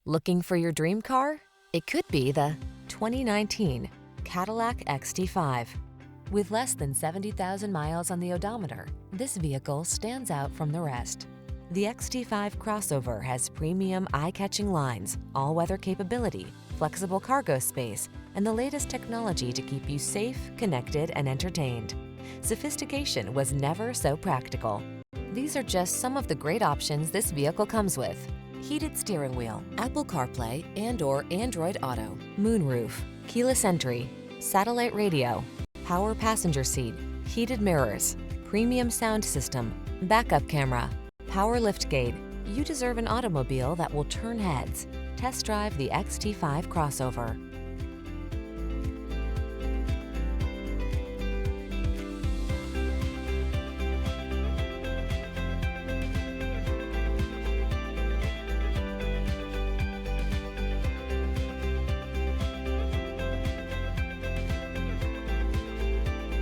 Looking for your dream car? It could be the 2019 Cadillac XT5. With less than 70,000 miles on the odometer, this vehicle stands out from the rest. The XT5 Crossover has premium eye-catching lines, all-weather capability, flexible cargo space, and the latest technology to keep you safe, connected, and entertained. Sophistication was never so practical. These are just some of the great options this vehicle comes with: heated steering wheel, Apple CarPlay and/or Android Auto, moonroof, keyless entry, satellite radio, power passenger seat, heated mirrors, premium sound system, backup camera, power liftgate. You deserve an automobile that will turn heads. Test drive the XT5 Crossover.